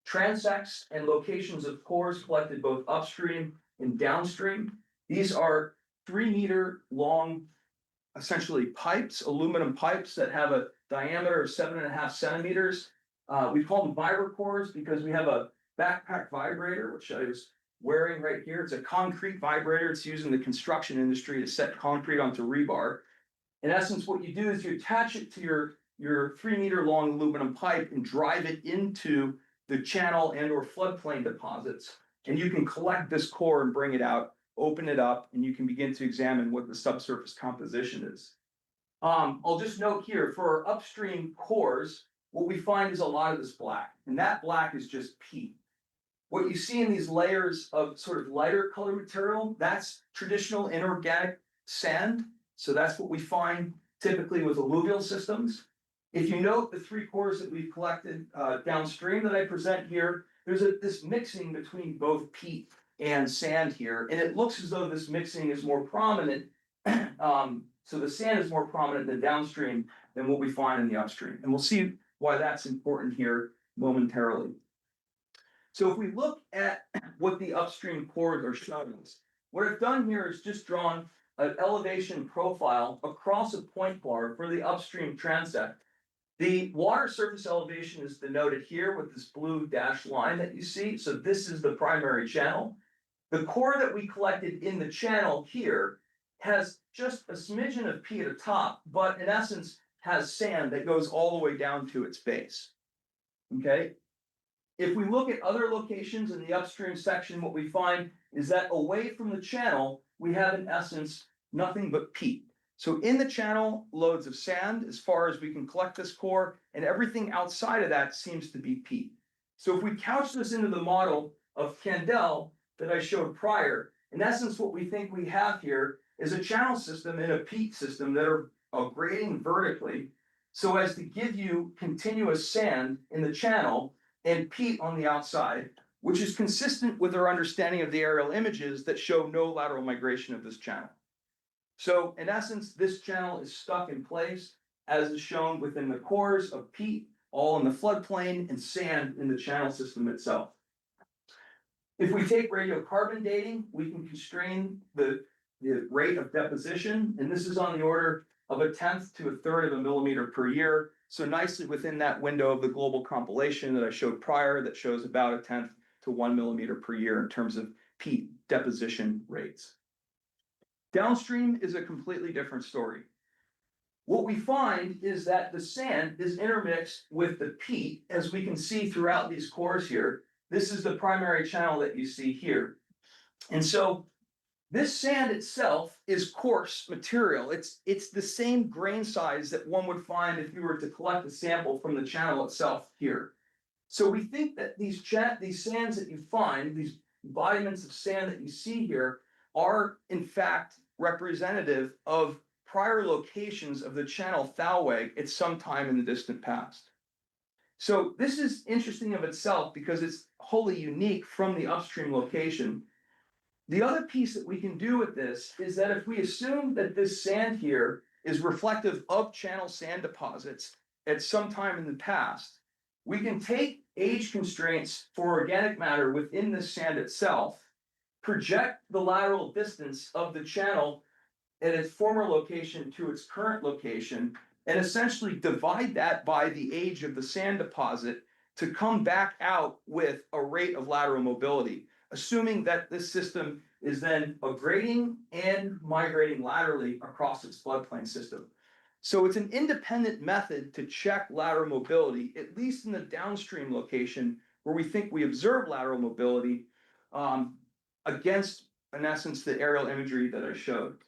transects and locations of cores collected both upstream and downstream. These are 3-meter long, essentially pipes, aluminum pipes that have a diameter of 7.5 centimeters. We call them vibra cores because we have a backpack vibrator, which I was wearing right here. It's a concrete vibrator. It's used in the construction industry to set concrete onto rebar. In essence, what you do is you attach it to your 3-meter long aluminum pipe and drive it into the channel and or floodplain deposits. And you can collect this core and bring it out, open it up, and you can begin to examine what the subsurface composition is. I'll just note here, for our upstream cores, what we find is a lot of this black, and that black is just peat. What you see in these layers of sort of lighter color material, that's traditional inorganic sand. So that's what we find typically with alluvial systems. If you note the 3 cores that we've collected downstream that I present here, there's this mixing between both peat and sand here, and it looks as though this mixing is more prominent. So the sand is more prominent in the downstream than what we find in the upstream, and we'll see why that's important here momentarily. So if we look at what the upstream cores are showing us, what I've done here is just drawn an elevation profile across a point bar for the upstream transect. The water surface elevation is denoted here with this blue dashed line that you see. So this is the primary channel. The core that we collected in the channel here has just a smidgen of peat at the top, but in essence has sand that goes all the way down to its base. Okay. If we look at other locations in the upstream section, what we find is that away from the channel, we have in essence nothing but peat. So in the channel, loads of sand as far as we can collect this core, and everything outside of that seems to be peat. So if we couch this into the model of Kendall that I showed prior, in essence what we think we have here is a channel system and a peat system that are grading vertically so as to give you continuous sand in the channel and peat on the outside, which is consistent with our understanding of the aerial images that show no lateral migration of this channel. So in essence, this channel is stuck in place as is shown within the cores of peat, all in the floodplain, and sand in the channel system itself. If we take radiocarbon dating, we can constrain the rate of deposition, and this is on the order of 1/10 to 1/3 of a millimeter per year. So nicely within that window of the global compilation that I showed prior that shows about 1/10 to 1 millimeter per year in terms of peat deposition rates. Downstream is a completely different story. What we find is that the sand is intermixed with the peat, as we can see throughout these cores here. This is the primary channel that you see here. And so this sand itself is coarse material. It's the same grain size that one would find if you were to collect a sample from the channel itself here. So we think that these sands that you find, these embodiments of sand that you see here, are in fact representative of prior locations of the channel Thalweg at some time in the distant past. So this is interesting of itself because it's wholly unique from the upstream location. The other piece that we can do with this is that if we assume that this sand here is reflective of channel sand deposits at some time in the past, we can take age constraints for organic matter within the sand itself, project the lateral distance of the channel at its former location to its current location, and essentially divide that by the age of the sand deposit to come back out with a rate of lateral mobility, assuming that this system is then aggrading and migrating laterally across its floodplain system. So it's an independent method to check lateral mobility, at least in the downstream location where we think we observe lateral mobility against, in essence, the aerial imagery that I showed.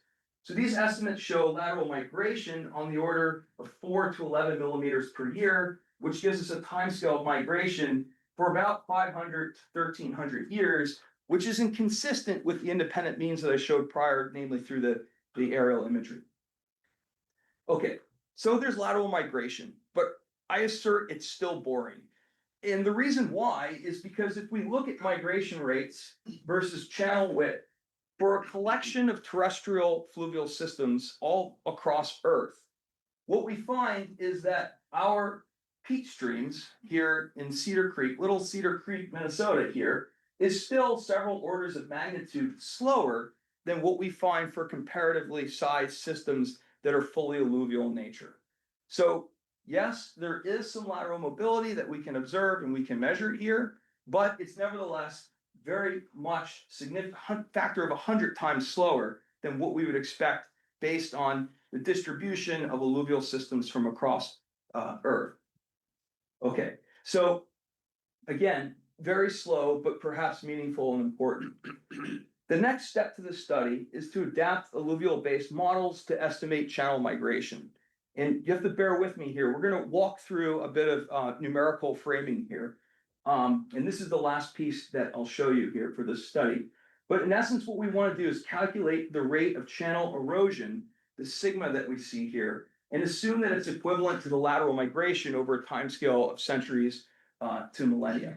So these estimates show lateral migration on the order of 4 to 11 millimeters per year, which gives us a timescale of migration for about 500 to 1300 years, which is inconsistent with the independent means that I showed prior, namely through the aerial imagery. Okay, so there's lateral migration, but I assert it's still boring. And the reason why is because if we look at migration rates versus channel width, for a collection of terrestrial fluvial systems all across Earth, what we find is that our peat streams here in Cedar Creek, Little Cedar Creek, Minnesota here, is still several orders of magnitude slower than what we find for comparatively sized systems that are fully alluvial in nature. So yes, there is some lateral mobility that we can observe and we can measure here, but it's nevertheless very much significant factor of 100 times slower than what we would expect based on the distribution of alluvial systems from across Earth. Okay, so again, very slow, but perhaps meaningful and important. The next step to the study is to adapt alluvial-based models to estimate channel migration. And you have to bear with me here. We're going to walk through a bit of numerical framing here. And this is the last piece that I'll show you here for this study. But in essence, what we want to do is calculate the rate of channel erosion, the sigma that we see here, and assume that it's equivalent to the lateral migration over a timescale of centuries to millennia.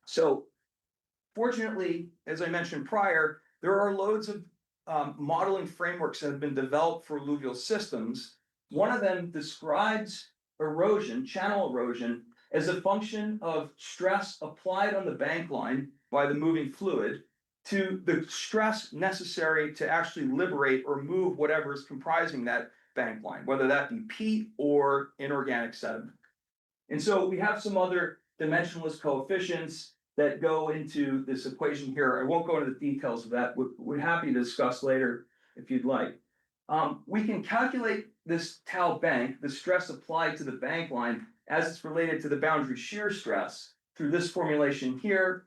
So fortunately, as I mentioned prior, there are loads of modeling frameworks that have been developed for alluvial systems. One of them describes erosion, channel erosion, as a function of stress applied on the bank line by the moving fluid to the stress necessary to actually liberate or move whatever is comprising that bank line, whether that be peat or inorganic sediment. And so we have some other dimensionless coefficients that go into this equation here. I won't go into the details of that. We're happy to discuss later if you'd like. We can calculate this tau bank, the stress applied to the bank line, as it's related to the boundary shear stress through this formulation here.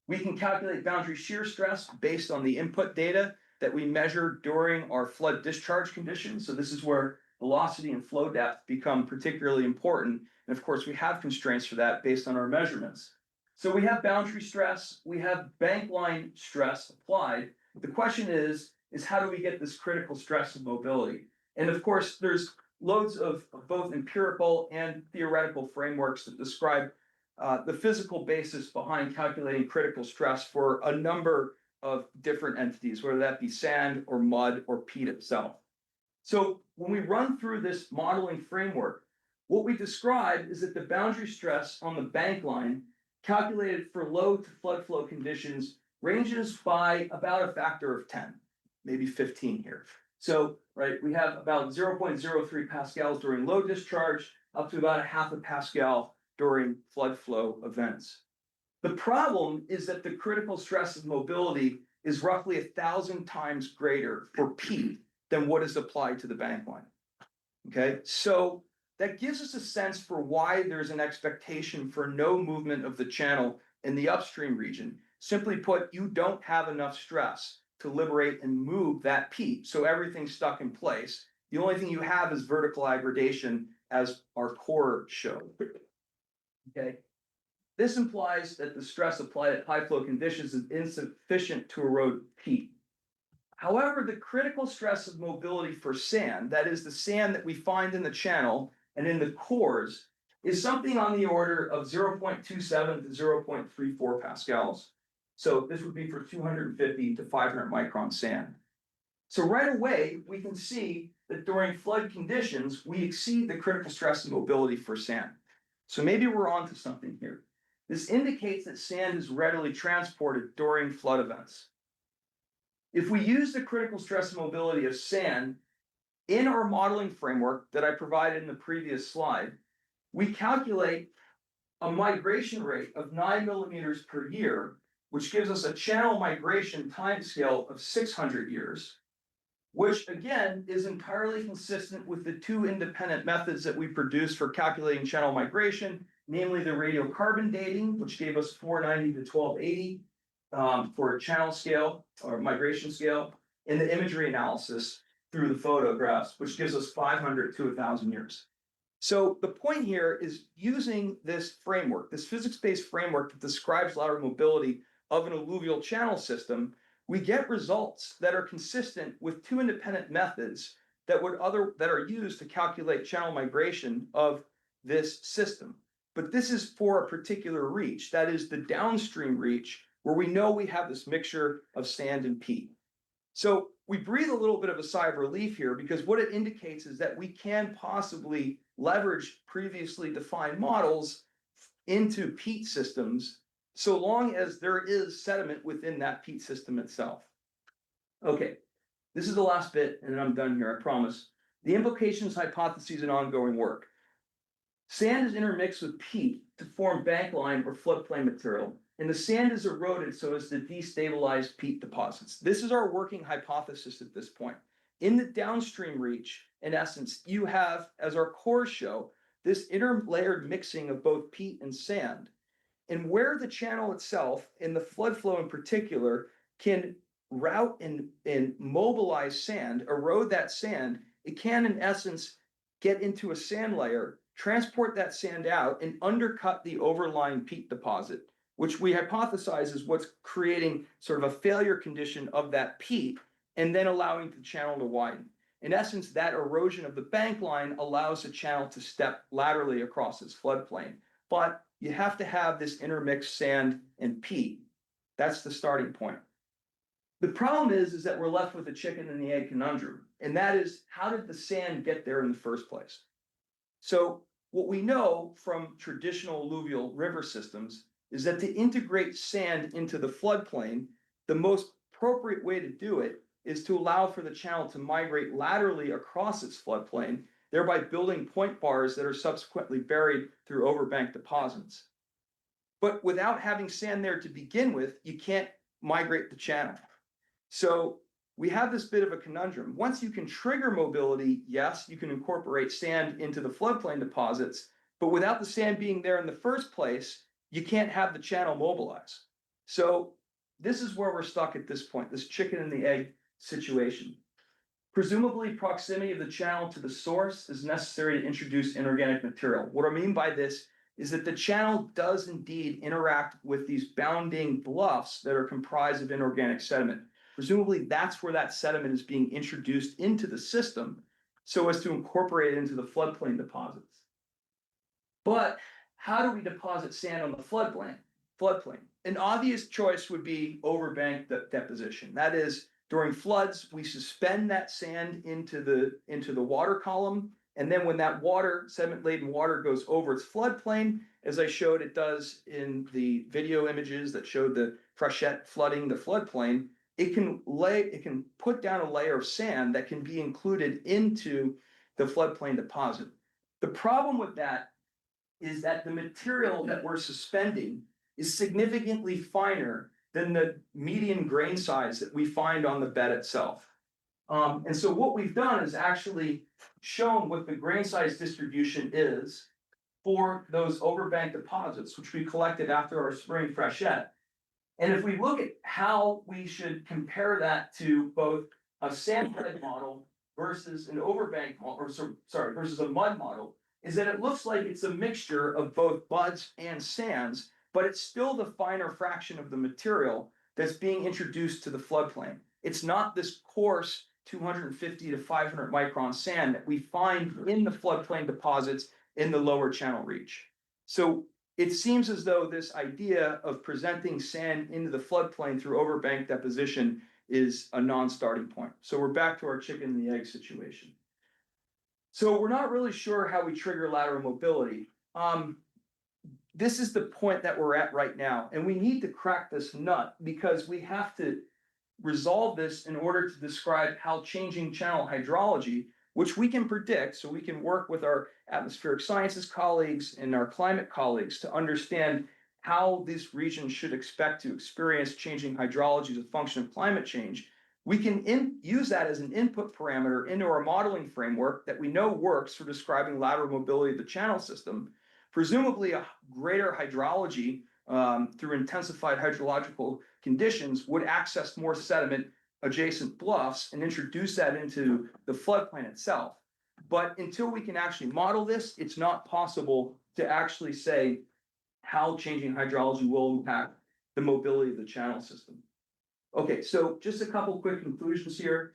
We can calculate boundary shear stress based on the input data that we measure during our flood discharge conditions. So this is where velocity and flow depth become particularly important. And of course, we have constraints for that based on our measurements. So we have boundary stress, we have bank line stress applied. The question is how do we get this critical stress of mobility? And of course, there's loads of both empirical and theoretical frameworks that describe the physical basis behind calculating critical stress for a number of different entities, whether that be sand or mud or peat itself. So when we run through this modeling framework, what we describe is that the boundary stress on the bank line calculated for low to flood flow conditions ranges by about a factor of 10, maybe 15 here. So, right, we have about 0.03 pascals during low discharge, up to about a half a pascal during flood flow events. The problem is that the critical stress of mobility is roughly 1,000 times greater for peat than what is applied to the bank line. Okay, so that gives us a sense for why there's an expectation for no movement of the channel in the upstream region. Simply put, you don't have enough stress to liberate and move that peat, so everything's stuck in place. The only thing you have is vertical aggradation, as our core showed. Okay, this implies that the stress applied at high flow conditions is insufficient to erode peat. However, the critical stress of mobility for sand, that is the sand that we find in the channel and in the cores, is something on the order of 0.27 to 0.34 pascals. So this would be for 250 to 500 micron sand. So right away, we can see that during flood conditions, we exceed the critical stress and mobility for sand. So maybe we're onto something here. This indicates that sand is readily transported during flood events. If we use the critical stress and mobility of sand in our modeling framework that I provided in the previous slide, we calculate a migration rate of 9 millimeters per year, which gives us a channel migration timescale of 600 years, which again is entirely consistent with the two independent methods that we produced for calculating channel migration, namely the radiocarbon dating, which gave us 490 to 1280 for a channel scale or migration scale, and the imagery analysis through the photographs, which gives us 500 to 1,000 years. So the point here is using this framework, this physics-based framework that describes lateral mobility of an alluvial channel system, we get results that are consistent with two independent methods that are used to calculate channel migration of this system. But this is for a particular reach, that is the downstream reach, where we know we have this mixture of sand and peat. So we breathe a little bit of a sigh of relief here, because what it indicates is that we can possibly leverage previously defined models into peat systems, so long as there is sediment within that peat system itself. Okay, this is the last bit, and then I'm done here, I promise. The implications, hypotheses, and ongoing work. Sand is intermixed with peat to form bankline or floodplain material, and the sand is eroded so as to destabilize peat deposits. This is our working hypothesis at this point. In the downstream reach, in essence, you have, as our cores show, this interlayered mixing of both peat and sand. And where the channel itself, and the flood flow in particular, can route and mobilize sand, erode that sand, it can, in essence, get into a sand layer, transport that sand out, and undercut the overlying peat deposit, which we hypothesize is what's creating sort of a failure condition of that peat, and then allowing the channel to widen. In essence, that erosion of the bank line allows the channel to step laterally across its floodplain. But you have to have this intermixed sand and peat. That's the starting point. The problem is that we're left with the chicken and the egg conundrum, and that is, how did the sand get there in the first place? So what we know from traditional alluvial river systems is that to integrate sand into the floodplain, the most appropriate way to do it is to allow for the channel to migrate laterally across its floodplain, thereby building point bars that are subsequently buried through overbank deposits. But without having sand there to begin with, you can't migrate the channel. So we have this bit of a conundrum. Once you can trigger mobility, yes, you can incorporate sand into the floodplain deposits, but without the sand being there in the first place, you can't have the channel mobilize. So this is where we're stuck at this point, this chicken and the egg situation. Presumably, proximity of the channel to the source is necessary to introduce inorganic material. What I mean by this is that the channel does indeed interact with these bounding bluffs that are comprised of inorganic sediment. Presumably, that's where that sediment is being introduced into the system so as to incorporate it into the floodplain deposits. But how do we deposit sand on the floodplain? An obvious choice would be overbank deposition. That is, during floods, we suspend that sand into the water column, and then when that sediment-laden water goes over its floodplain, as I showed it does in the video images that showed the freshet flooding the floodplain, it can put down a layer of sand that can be included into the floodplain deposit. The problem with that is that the material that we're suspending is significantly finer than the median grain size that we find on the bed itself. And so what we've done is actually shown what the grain size distribution is for those overbank deposits, which we collected after our spring freshet. And if we look at how we should compare that to both a sand bed model versus an overbank model, versus a mud model, is that it looks like it's a mixture of both muds and sands, but it's still the finer fraction of the material that's being introduced to the floodplain. It's not this coarse 250 to 500 micron sand that we find in the floodplain deposits in the lower channel reach. So it seems as though this idea of presenting sand into the floodplain through overbank deposition is a non-starting point. So we're back to our chicken and the egg situation. So we're not really sure how we trigger lateral mobility. This is the point that we're at right now, and we need to crack this nut because we have to resolve this in order to describe how changing channel hydrology, which we can predict, so we can work with our atmospheric sciences colleagues and our climate colleagues to understand how this region should expect to experience changing hydrology as a function of climate change. We can use that as an input parameter into our modeling framework that we know works for describing lateral mobility of the channel system. Presumably a greater hydrology through intensified hydrological conditions would access more sediment adjacent bluffs and introduce that into the floodplain itself. But until we can actually model this, it's not possible to actually say how changing hydrology will impact the mobility of the channel system. Okay, so just a couple quick conclusions here.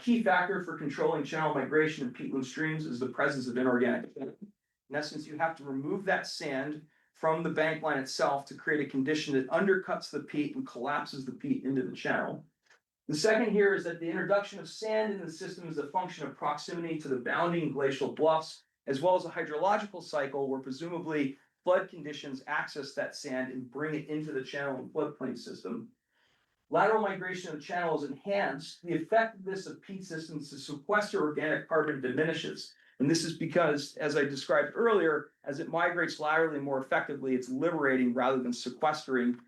Key factor for controlling channel migration in peatland streams is the presence of inorganic sediment. In essence, you have to remove that sand from the bank line itself to create a condition that undercuts the peat and collapses the peat into the channel. The second here is that the introduction of sand in the system is a function of proximity to the bounding glacial bluffs, as well as a hydrological cycle where presumably flood conditions access that sand and bring it into the channel and floodplain system. Lateral migration of the channel is enhanced. The effectiveness of peat systems to sequester organic carbon diminishes. And this is because, as I described earlier, as it migrates laterally more effectively, it's liberating rather than sequestering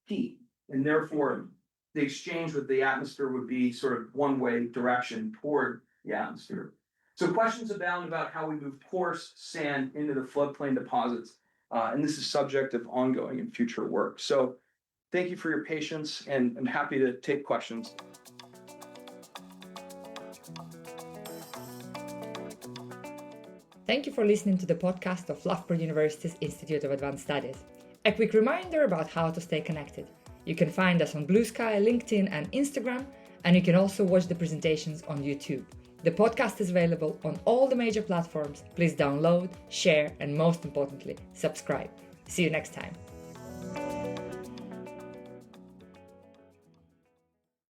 peat. And therefore, the exchange with the atmosphere would be sort of one-way direction toward the atmosphere. So questions abound about how we move coarse sand into the floodplain deposits. And this is subject of ongoing and future work. So thank you for your patience, and I'm happy to take questions. Thank you for listening to the podcast of Loughborough University's Institute of Advanced Studies. A quick reminder about how to stay connected. You can find us on Blue Sky, LinkedIn, and Instagram, and you can also watch the presentations on YouTube. The podcast is available on all the major platforms. Please download, share, and most importantly, subscribe. See you next time.